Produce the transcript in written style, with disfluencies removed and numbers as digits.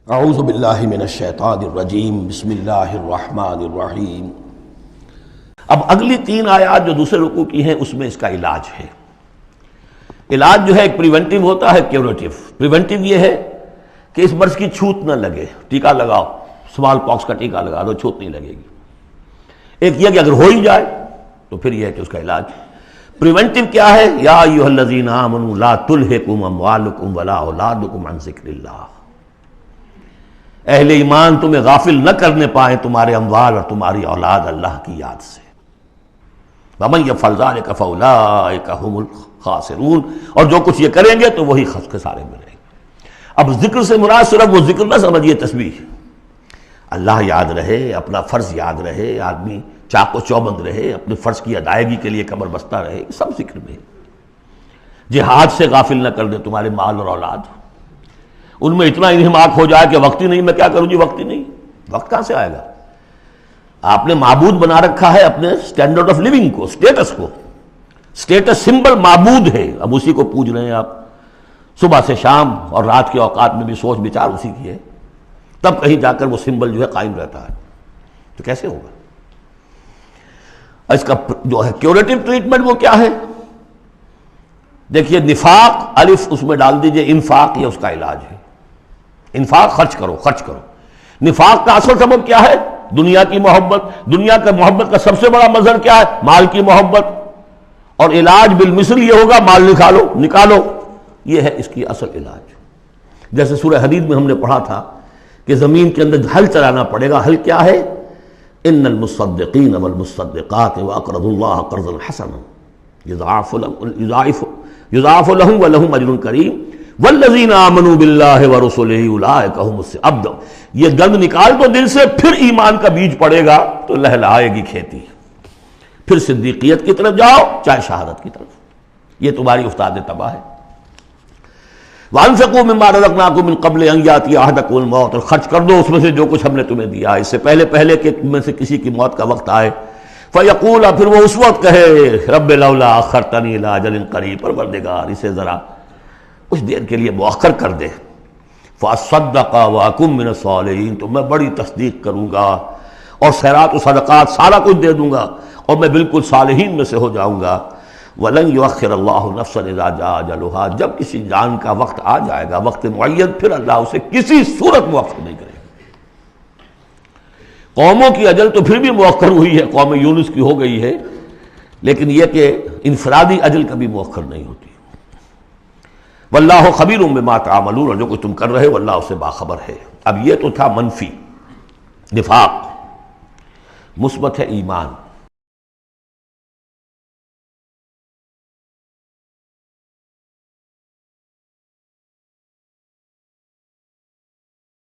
اعوذ باللہ من الشیطان الرجیم بسم اللہ الرحمن الرحیم۔ اب اگلی 3 آیات جو دوسرے رکوع کی ہیں اس میں اس کا علاج ہے۔ علاج جو ہے ایک پریونٹیو ہوتا ہے، کیوریٹیو۔ پریونٹیو یہ ہے کہ اس مرض کی چھوت نہ لگے، ٹیکہ لگاؤ، اسمال پاکس کا ٹیکہ لگا دو، چھوت نہیں لگے گی۔ ایک یہ کہ اگر ہو ہی جائے تو پھر یہ ہے کہ اس کا علاج۔ پریونٹیو کیا ہے؟ یا ایھا الذین آمنوا لا تلھکم اموالکم ولا اولادکم عن ذکر اللہ۔ اہل ایمان تمہیں غافل نہ کرنے پائیں تمہارے اموال اور تمہاری اولاد اللہ کی یاد سے۔ وَمَن يَفْعَلْ ذَلِكَ فَأُولَٰئِكَ هُمُ الْخَاسِرُونَ، اور جو کچھ یہ کریں گے تو وہی خسارے میں رہیں گے۔ اب ذکر سے مراد صرف وہ ذکر نہ سمجھیے تسبیح، اللہ یاد رہے، اپنا فرض یاد رہے، آدمی چاق و چوبند رہے، اپنے فرض کی ادائیگی کے لیے کمر بستہ رہے، سب ذکر میں ہے۔ جہاد سے غافل نہ کر دیں تمہارے مال اور اولاد، ان میں اتنا انہماک ہو جائے کہ وقت ہی نہیں، میں کیا کروں جی، وقت ہی نہیں۔ وقت کہاں سے آئے گا؟ آپ نے معبود بنا رکھا ہے اپنے سٹینڈرڈ آف لیونگ کو، سٹیٹس کو۔ سٹیٹس سمبل معبود ہے، اب اسی کو پوج رہے ہیں آپ صبح سے شام، اور رات کے اوقات میں بھی سوچ بچار اسی کی ہے، تب کہیں جا کر وہ سمبل جو ہے قائم رہتا ہے، تو کیسے ہوگا؟ اس کا جو ہے کیوریٹو ٹریٹمنٹ وہ کیا ہے؟ دیکھیے، نفاق الف اس میں ڈال دیجئے، انفاق یہ اس کا علاج ہے۔ انفاق، خرچ کرو، خرچ کرو۔ نفاق کا اصل سبب کیا ہے؟ دنیا کی محبت۔ دنیا کا محبت کا سب سے بڑا مظہر کیا ہے؟ مال کی محبت۔ اور علاج بالمثل یہ ہوگا، مال نکالو، یہ ہے اس کی اصل علاج۔ جیسے سورہ حدید میں ہم نے پڑھا تھا کہ زمین کے اندر ہل چلانا پڑے گا۔ ہل کیا ہے؟ ان المصدقین والمصدقات واقرضوا اللہ قرضا حسنا یضاعف لهم ولهم اجر کریم والذین آمنوا باللہ ورسلہ اولئک هم اب یہ گند نکال دو دل سے، پھر ایمان کا بیج پڑے گا تو لہلائے گی کھیتی، پھر صدیقیت کی طرف جاؤ چاہے شہادت کی طرف۔ یہ تمہاری افتاد تباہ ہے۔ وَأَنفِقُوا مِمَّا رَزَقْنَاكُم مِّن قَبْلِ أَن يَأْتِيَ أَحَدَكُمُ الْمَوْتُ، اور خرچ کر دو اس میں سے جو کچھ ہم نے تمہیں دیا، اس سے پہلے کہ تم میں سے کسی کی موت کا وقت آئے۔ فَيَقُولَ، پھر وہ اس وقت کہے، رب لولا أَخَّرْتَنِي إِلَىٰ أَجَلٍ قَرِيبٍ، پروردگار اسے ذرا کچھ دیر کے لیے مؤخر کر دے۔ فَأَصَّدَّقَ وَأَكُن مِّنَ الصَّالِحِينَ، تو میں بڑی تصدیق کروں گا اور خیرات و صدقات سارا کچھ دے دوں گا، اور میں بالکل صالحین میں سے ہو جاؤں گا۔ وَلَن يُؤَخِّرَ اللَّهُ نَفْسًا إِذَا جَاءَ أَجَلُهَا، جب کسی جان کا وقت آ جائے گا، وقت معین، پھر اللہ اسے کسی صورت مؤخر نہیں کرے گا۔ قوموں کی اجل تو پھر بھی مؤخر ہوئی ہے، قوم یونس کی ہو گئی ہے، لیکن یہ کہ انفرادی اجل کبھی مؤخر نہیں ہوتی۔ واللہ خبیر بما تعملون، اور جو کچھ تم کر رہے ہو اللہ اس سے باخبر ہے۔ اب یہ تو تھا منفی، نفاق۔ مثبت ہے ایمان۔